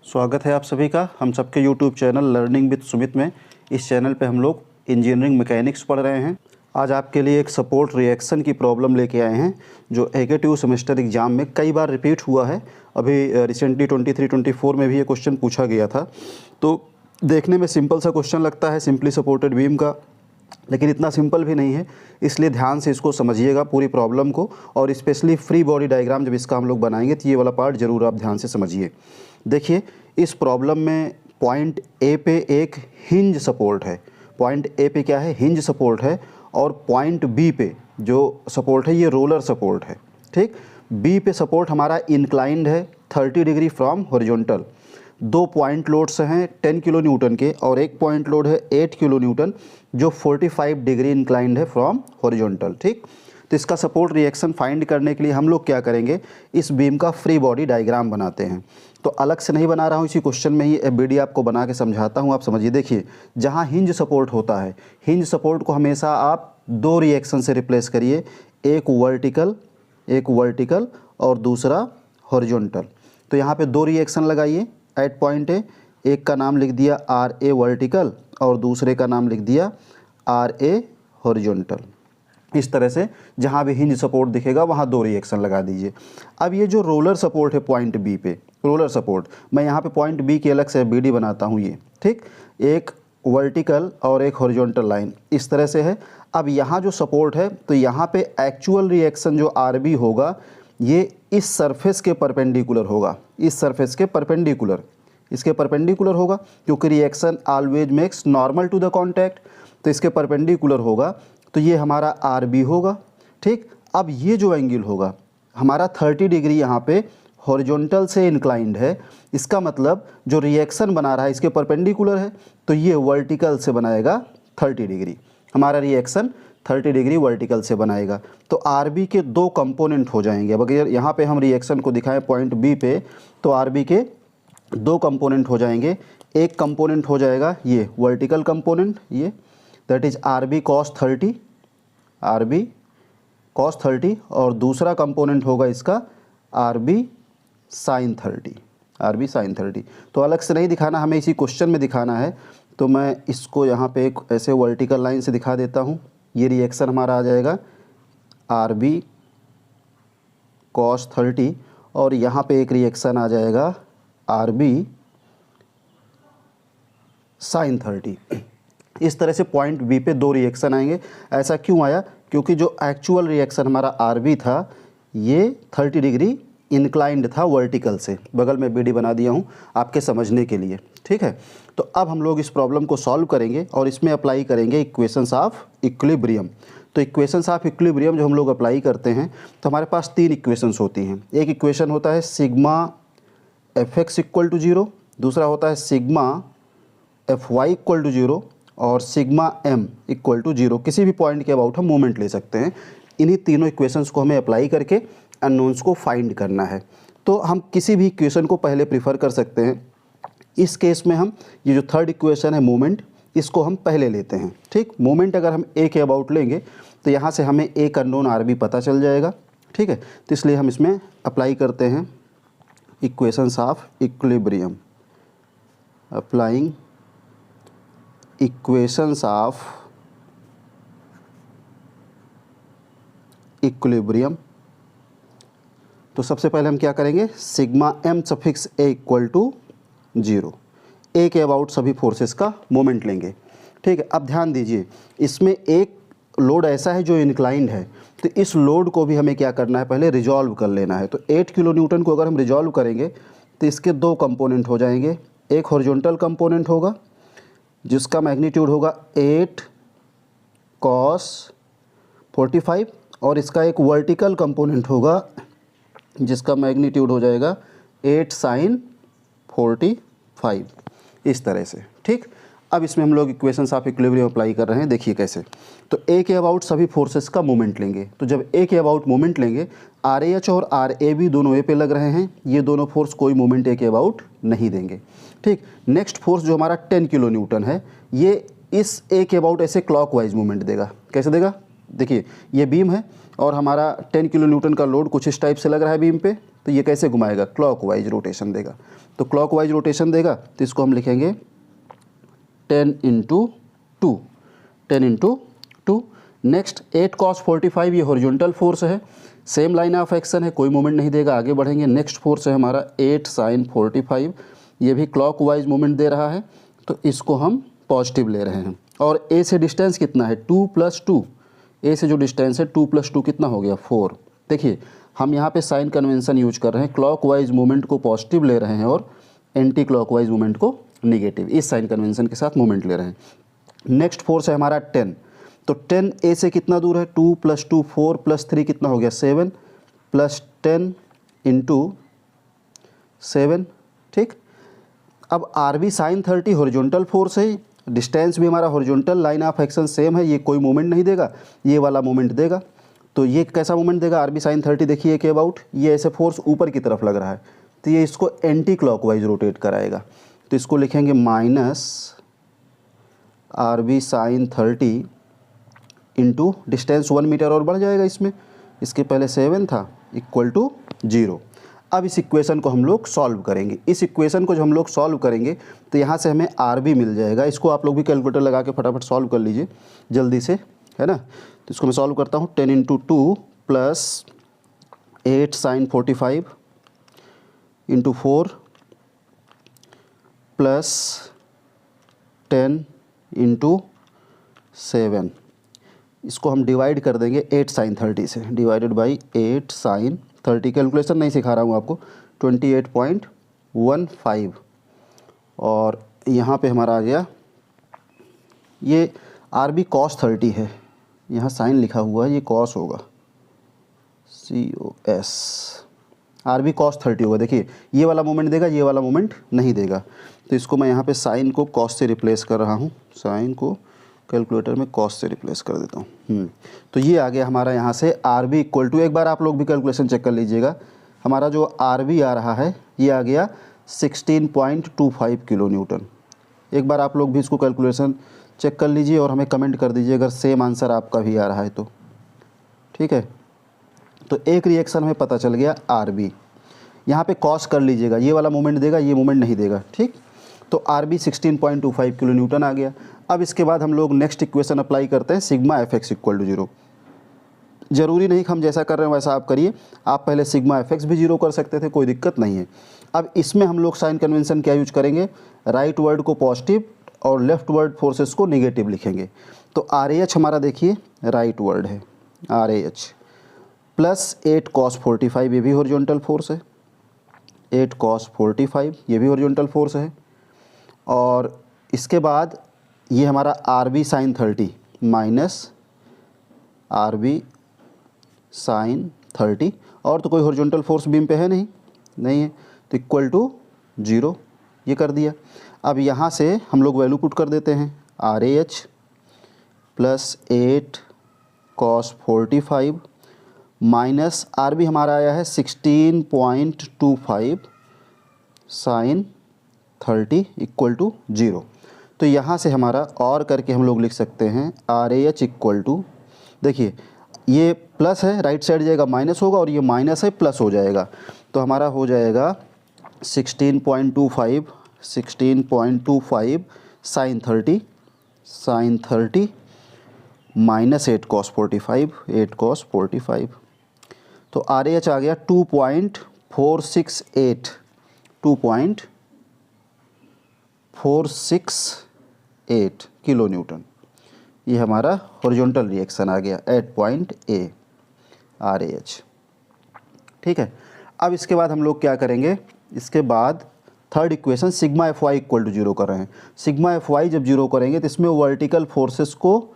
स्वागत है आप सभी का हम सबके YouTube channel learning with Sumit में। इस चैनल पे हम लोग इंजीनियरिंग मैकेनिक्स पढ़ रहे हैं। आज आपके लिए एक सपोर्ट रिएक्शन की प्रॉब्लम लेके आए हैं जो एकेटिव सेमेस्टर एग्ज़ाम में कई बार रिपीट हुआ है। अभी रिसेंटली 23-24 में भी ये क्वेश्चन पूछा गया था। तो देखने में सिंपल सा क्वेश्चन लगता है सिंपली सपोर्टेड बीम का, लेकिन इतना सिंपल भी नहीं है। इसलिए ध्यान से इसको समझिएगा पूरी प्रॉब्लम को, और स्पेशली फ्री बॉडी डायग्राम जब इसका हम लोग बनाएंगे तो ये वाला पार्ट ज़रूर आप ध्यान से समझिए। देखिए इस प्रॉब्लम में पॉइंट ए पे एक हिंज सपोर्ट है। पॉइंट ए पे क्या है? हिंज सपोर्ट है। और पॉइंट बी पे जो सपोर्ट है ये रोलर सपोर्ट है। ठीक, बी पे सपोर्ट हमारा इंक्लाइंड है 30 डिग्री फ्रॉम हॉरिजॉन्टल। दो पॉइंट लोड्स हैं 10 किलो न्यूटन के और एक पॉइंट लोड है 8 किलो न्यूटन जो 45 डिग्री इंक्लाइंड है फ्रॉम हॉरिजॉन्टल। ठीक, तो इसका सपोर्ट रिएक्शन फाइंड करने के लिए हम लोग क्या करेंगे, इस बीम का फ्री बॉडी डायग्राम बनाते हैं। तो अलग से नहीं बना रहा हूँ, इसी क्वेश्चन में ही एफबीडी आपको बना के समझाता हूँ, आप समझिए। देखिए जहाँ हिंज सपोर्ट होता है, हिंज सपोर्ट को हमेशा आप दो रिएक्शन से रिप्लेस करिए, एक वर्टिकल और दूसरा हॉरिजॉन्टल। तो यहाँ पे दो रिएक्शन लगाइए एट पॉइंट ए। एक का नाम लिख दिया आर ए वर्टिकल और दूसरे का नाम लिख दिया आर ए हॉरिजॉन्टल। इस तरह से जहाँ भी हिंज सपोर्ट दिखेगा वहाँ दो रिएक्शन लगा दीजिए। अब ये जो रोलर सपोर्ट है पॉइंट बी पे, रोलर सपोर्ट, मैं यहाँ पे पॉइंट बी की अलग से बीडी बनाता हूँ ये। ठीक, एक वर्टिकल और एक हॉरिजॉन्टल लाइन इस तरह से है। अब यहाँ जो सपोर्ट है तो यहाँ पे एक्चुअल रिएक्शन जो आर बी होगा ये इस सरफेस के परपेंडिकुलर होगा, इस सरफेस के परपेंडिकुलर, इसके परपेंडिकुलर होगा, क्योंकि reaction always makes normal to the contact. तो इसके परपेंडिकुलर होगा तो ये हमारा आर बी होगा। ठीक, अब ये जो एंगल होगा हमारा 30 डिग्री यहाँ पे हॉरिजॉन्टल से इंक्लाइंड है। इसका मतलब जो रिएक्शन बना रहा है इसके परपेंडिकुलर है, तो ये वर्टिकल से बनाएगा 30 डिग्री। हमारा रिएक्शन 30 डिग्री वर्टिकल से बनाएगा। तो आर बी के दो कंपोनेंट हो जाएंगे। अब अगर यहाँ पे हम रिएक्शन को दिखाएं पॉइंट बी पे, तो आर बी के दो कंपोनेंट हो जाएंगे। एक कंपोनेंट हो जाएगा ये वर्टिकल कंपोनेंट, ये that is R B cos 30, R B cos 30, और दूसरा कंपोनेंट होगा इसका R B sine 30, R B sine 30। तो अलग से नहीं दिखाना, हमें इसी क्वेश्चन में दिखाना है। तो मैं इसको यहाँ पे एक ऐसे वर्टिकल लाइन से दिखा देता हूँ। ये रिएक्शन हमारा आ जाएगा आर बी कॉस 30 और यहाँ पे एक रिएक्शन आ जाएगा आर बी साइन 30। इस तरह से पॉइंट बी पे दो रिएक्शन आएंगे। ऐसा क्यों आया? क्योंकि जो एक्चुअल रिएक्शन हमारा आर बी था ये 30 डिग्री इंक्लाइंड था वर्टिकल से। बगल में बीडी बना दिया हूँ आपके समझने के लिए। ठीक है, तो अब हम लोग इस प्रॉब्लम को सॉल्व करेंगे और इसमें अप्लाई करेंगे इक्वेशंस ऑफ इक्विलिब्रियम। तो इक्वेशंस ऑफ इक्विलिब्रियम जो हम लोग अप्लाई करते हैं तो हमारे पास तीन इक्वेशंस होती हैं। एक इक्वेशन होता है sigma F X equal to 0, दूसरा होता है sigma F Y equal to 0 और सिग्मा एम इक्वल टू 0। किसी भी पॉइंट के अबाउट हम मोमेंट ले सकते हैं। इन्हीं तीनों इक्वेशंस को हमें अप्लाई करके अननोन्स को फाइंड करना है। तो हम किसी भी इक्वेशन को पहले प्रीफर कर सकते हैं। इस केस में हम ये जो थर्ड इक्वेशन है मोमेंट, इसको हम पहले लेते हैं। ठीक, मोमेंट अगर हम ए के अबाउट लेंगे तो यहाँ से हमें एक अननोन आर बी पता चल जाएगा। ठीक है, तो इसलिए हम इसमें अप्लाई करते हैं equations of equilibrium, applying equations of equilibrium. तो सबसे पहले हम क्या करेंगे, sigma M suffix A equal to 0, A के अबाउट सभी फोर्सेस का मोमेंट लेंगे। ठीक है, अब ध्यान दीजिए इसमें एक लोड ऐसा है जो इंक्लाइंड है, तो इस लोड को भी हमें क्या करना है, पहले रिजॉल्व कर लेना है। तो 8 किलो न्यूटन को अगर हम रिजॉल्व करेंगे तो इसके दो कंपोनेंट हो जाएंगे। एक हॉरिजॉन्टल कंपोनेंट होगा जिसका मैग्नीट्यूड होगा 8 कॉस 45 और इसका एक वर्टिकल कंपोनेंट होगा जिसका मैग्नीट्यूड हो जाएगा 8 साइन 45, इस तरह से। ठीक, अब इसमें हम लोग इक्वेशंस ऑफ इक्विलिब्रियम अप्लाई कर रहे हैं। देखिए कैसे, तो ए के अबाउट सभी फोर्सेस का मोमेंट लेंगे। तो जब ए के अबाउट मोमेंट लेंगे, आर ए एच और आर ए बी दोनों ए पे लग रहे हैं, ये दोनों फोर्स कोई मोमेंट ए के अबाउट नहीं देंगे। ठीक, नेक्स्ट फोर्स जो हमारा 10 किलो न्यूटन है ये इस ए के अबाउट ऐसे क्लॉकवाइज मूवमेंट देगा। कैसे देगा? देखिए ये बीम है और हमारा 10 किलो न्यूटन का लोड कुछ इस टाइप से लग रहा है बीम पे। तो ये कैसे घुमाएगा, क्लॉकवाइज रोटेशन देगा। तो क्लॉकवाइज रोटेशन देगा तो इसको हम लिखेंगे 10 × 2, 10 × 2। नेक्स्ट 8 cos 45, ये हॉरिजॉन्टल फोर्स है, सेम लाइन ऑफ एक्शन है, कोई मोमेंट नहीं देगा। आगे बढ़ेंगे, नेक्स्ट फोर्स है हमारा 8 sin 45, ये भी क्लॉकवाइज मोमेंट दे रहा है, तो इसको हम पॉजिटिव ले रहे हैं। और ए से डिस्टेंस कितना है, 2 + 2, ए से जो डिस्टेंस है 2 + 2 कितना हो गया, 4। देखिए हम यहाँ पे साइन कन्वेंशन यूज कर रहे हैं, क्लॉकवाइज मूवमेंट को पॉजिटिव ले रहे हैं और एंटी क्लॉकवाइज मूवमेंट को नेगेटिव, इस साइन कन्वेंशन के साथ मूवमेंट ले रहे हैं। नेक्स्ट फोर्स है हमारा 10, तो 10 ए से कितना दूर है, 2 + 2 4 + 3 कितना हो गया, 7 + 10 × 7, ठीक। अब R B sine 30 horizontal force है, डिस्टेंस भी हमारा horizontal, line of action same है, ये कोई मोमेंट नहीं देगा, ये वाला मोमेंट देगा। तो ये कैसा मोमेंट देगा, आर बी साइन 30 देखिए के अबाउट, ये ऐसे फोर्स ऊपर की तरफ लग रहा है, तो ये इसको एंटी क्लॉकवाइज रोटेट कराएगा। तो इसको लिखेंगे minus R B sine 30 into distance 1 metre और बढ़ जाएगा इसमें, इसके पहले 7 था, इक्वल टू 0। अब इस इक्वेशन को हम लोग सॉल्व करेंगे। इस इक्वेशन को जो हम लोग सॉल्व करेंगे तो यहाँ से हमें आर बी मिल जाएगा। इसको आप लोग भी कैलकुलेटर लगा के फटाफट सॉल्व कर लीजिए जल्दी से, है ना। तो इसको मैं सॉल्व करता हूँ, 10 × 2 + 8 sin 45 × 4 + 10 × 7, इसको हम डिवाइड कर देंगे 8 sin 30 से, डिवाइडेड बाई 8 sin 30, कैलकुलेशन नहीं सिखा रहा हूँ आपको, 28.15। और यहाँ पे हमारा आ गया, ये आर बी cos 30 है, यहाँ साइन लिखा हुआ है, ये cos होगा, COS, आर बी cos 30 होगा। देखिए ये वाला मोमेंट देगा, ये वाला मोमेंट नहीं देगा, तो इसको मैं यहाँ पे साइन को cos से रिप्लेस कर रहा हूँ, साइन को कैलकुलेटर में cos से रिप्लेस कर देता हूँ। तो ये आ गया हमारा यहाँ से आर बी इक्वल टू, एक बार आप लोग भी कैलकुलेशन चेक कर लीजिएगा, हमारा जो आर बी आ रहा है ये आ गया 16.25 किलो न्यूटन। एक बार आप लोग भी इसको कैलकुलेशन चेक कर लीजिए और हमें कमेंट कर दीजिए अगर सेम आंसर आपका भी आ रहा है तो, ठीक है। तो एक रिएक्शन हमें पता चल गया आर बी, यहाँ पे कॉस कर लीजिएगा, ये वाला मोमेंट देगा, ये मोमेंट नहीं देगा, ठीक। तो आर बी 16.25 किलो न्यूटन आ गया। अब इसके बाद हम लोग नेक्स्ट इक्वेशन अप्लाई करते हैं, sigma F X equal to 0। ज़रूरी नहीं कि हम जैसा कर रहे हैं वैसा आप करिए, आप पहले सिग्मा एफ एक्स भी 0 कर सकते थे, कोई दिक्कत नहीं है। अब इसमें हम लोग साइन कन्वेंशन क्या यूज करेंगे, राइट वर्ड को पॉजिटिव और लेफ्ट वर्ड फोर्सेस को नेगेटिव लिखेंगे। तो आर ए एच हमारा देखिए राइट वर्ड है, R A H plus 8 cos 45, ये भी हॉरिजॉन्टल फोर्स है, 8 cos 45 ये भी हॉरिजॉन्टल फोर्स है। और इसके बाद ये हमारा R B sine 30 minus R B sine 30, और तो कोई हॉरिजॉन्टल फोर्स बीम पे है नहीं है, तो इक्वल टू 0, ये कर दिया। अब यहाँ से हम लोग वैल्यू पुट कर देते हैं, R A H plus 8 cos 45 minus R B हमारा आया है 16.25 साइन 30 इक्वल टू 0। तो यहाँ से हमारा और करके हम लोग लिख सकते हैं R A H equal to, देखिए ये प्लस है, राइट साइड जाएगा माइनस होगा, और ये माइनस है प्लस हो जाएगा, तो हमारा हो जाएगा 16.25 साइन 30 माइनस 8 cos 45, तो आर ए एच आ गया 2.468 किलो न्यूटन। ये हमारा हॉरिजॉन्टल रिएक्शन आ गया at point A, R A H, ठीक है। अब इसके बाद हम लोग क्या करेंगे, इसके बाद third equation sigma F Y equal to 0 कर रहे हैं। सिग्मा एफ वाई जब 0 करेंगे तो इसमें वर्टिकल फोर्सेस को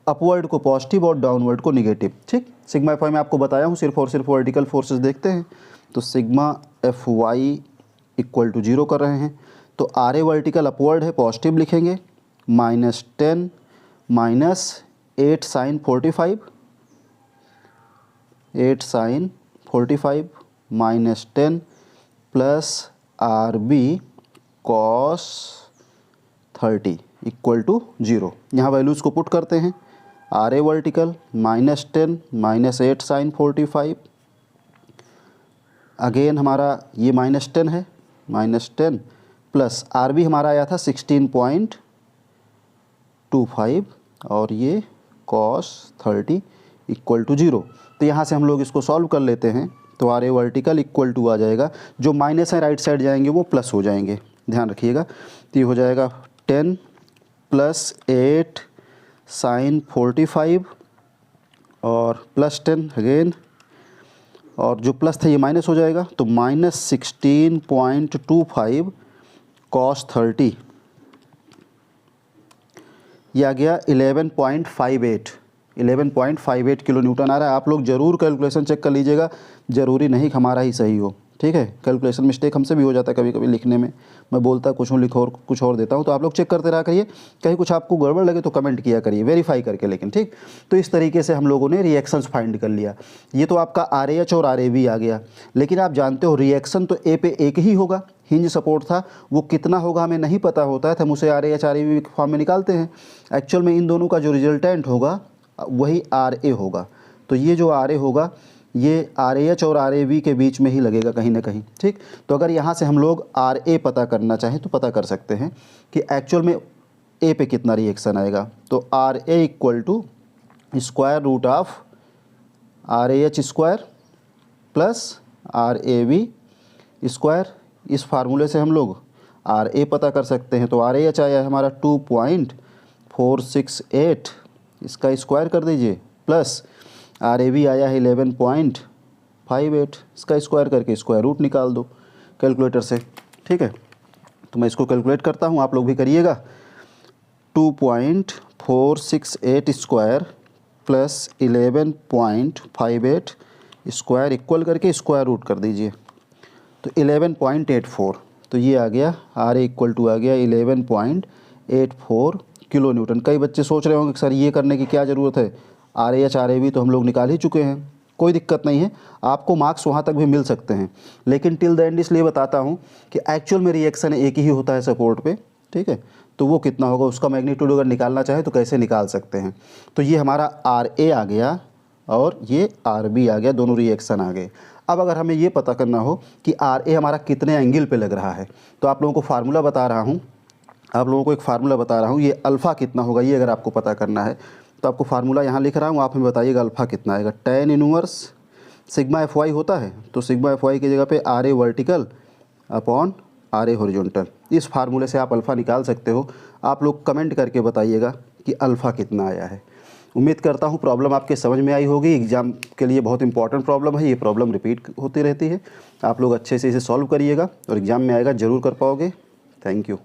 अपवर्ड को पॉजिटिव और डाउनवर्ड को निगेटिव, ठीक। सिग्मा एफ वाई में आपको बताया हूँ, सिर्फ और सिर्फ वर्टिकल फोर्सेस देखते हैं। तो sigma F Y equal to 0 कर रहे हैं, तो आर ए वर्टिकल अपवर्ड है, पॉजिटिव लिखेंगे, -10 minus 8 sine 45 minus 10 plus R B cos 30 equal to 0। यहाँ वैल्यूज़ को पुट करते हैं, R A vertical -10 minus 8 sine 45 again हमारा ये -10 है, -10 प्लस आर बी हमारा आया था 16.25 और ये cos 30 इक्वल टू 0। तो यहाँ से हम लोग इसको सॉल्व कर लेते हैं। तो R A vertical equal to आ जाएगा, जो माइनस है राइट साइड जाएंगे वो प्लस हो जाएंगे, ध्यान रखिएगा। तो ये हो जाएगा 10 + 8 sin 45 और +10 अगेन, और जो प्लस था ये माइनस हो जाएगा, तो -16.25 cos 30, ये आ गया 11.58 किलो न्यूटन आ रहा है। आप लोग ज़रूर कैलकुलेशन चेक कर लीजिएगा, ज़रूरी नहीं कि हमारा ही सही हो, ठीक है। कैलकुलेशन मिस्टेक हमसे भी हो जाता है कभी कभी लिखने में, मैं बोलता कुछ हूँ लिखो और कुछ और देता हूँ, तो आप लोग चेक करते रहा करिए। कहीं कुछ आपको गड़बड़ लगे तो कमेंट किया करिए, वेरीफाई करके, लेकिन ठीक। तो इस तरीके से हम लोगों ने रिएक्शंस फाइंड कर लिया। ये तो आपका RAH और RAB आ गया, लेकिन आप जानते हो रिएक्शन तो ए पे एक ही होगा, हिंज सपोर्ट था, वो कितना होगा हमें नहीं पता होता है, तो हम उसे RAH RAB के फॉर्म में निकालते हैं। एक्चुअल में इन दोनों का जो रिजल्टेंट होगा वही RA होगा। तो ये जो RA होगा ये RAH और RAB के बीच में ही लगेगा कहीं ना कहीं, ठीक। तो अगर यहाँ से हम लोग RA पता करना चाहें तो पता कर सकते हैं कि एक्चुअल में A पे कितना रिएक्शन आएगा। तो RA equal to square root of RAH square plus RAB square. इस फार्मूले से हम लोग RA पता कर सकते हैं। तो RAH आया है हमारा 2.468, इसका स्क्वायर कर दीजिए, प्लस RAB आया है 11.58, इसका स्क्वायर करके स्क्वायर रूट निकाल दो कैलकुलेटर से, ठीक है। तो मैं इसको कैलकुलेट करता हूँ, आप लोग भी करिएगा। 2.468 स्क्वायर प्लस 11.58 स्क्वायर इक्वल करके स्क्वायर रूट कर दीजिए, तो 11.84। तो ये आ गया RA इक्वल टू आ गया 11.84 किलो न्यूटन। कई बच्चे सोच रहे होंगे कि सर ये करने की क्या ज़रूरत है, RAH RAB तो हम लोग निकाल ही चुके हैं। कोई दिक्कत नहीं है, आपको मार्क्स वहाँ तक भी मिल सकते हैं, लेकिन टिल द एंड इसलिए बताता हूँ कि एक्चुअल में रिएक्शन एक ही होता है सपोर्ट पे, ठीक है। तो वो कितना होगा उसका मैग्नीट्यूड अगर निकालना चाहे तो कैसे निकाल सकते हैं। तो ये हमारा RA आ गया और ये RB आ गया, दोनों रिएक्शन आ गए। अब अगर हमें ये पता करना हो कि RA हमारा कितने एंगल पे लग रहा है, तो आप लोगों को फार्मूला बता रहा हूँ, एक फार्मूला बता रहा हूँ, ये अल्फ़ा कितना होगा ये अगर आपको पता करना है तो आपको फार्मूला यहाँ लिख रहा हूँ, आप हमें बताइएगा अल्फ़ा कितना आएगा। tan इनवर्स सिग्मा FY होता है, तो सिग्मा FY की जगह पे RA vertical upon RA horizontal, इस फार्मूले से आप अल्फ़ा निकाल सकते हो। आप लोग कमेंट करके बताइएगा कि अल्फ़ा कितना आया है। उम्मीद करता हूँ प्रॉब्लम आपके समझ में आई होगी, एग्ज़ाम के लिए बहुत इंपॉर्टेंट प्रॉब्लम है, ये प्रॉब्लम रिपीट होती रहती है। आप लोग अच्छे से इसे सॉल्व करिएगा और एग्ज़ाम में आएगा ज़रूर कर पाओगे। Thank you.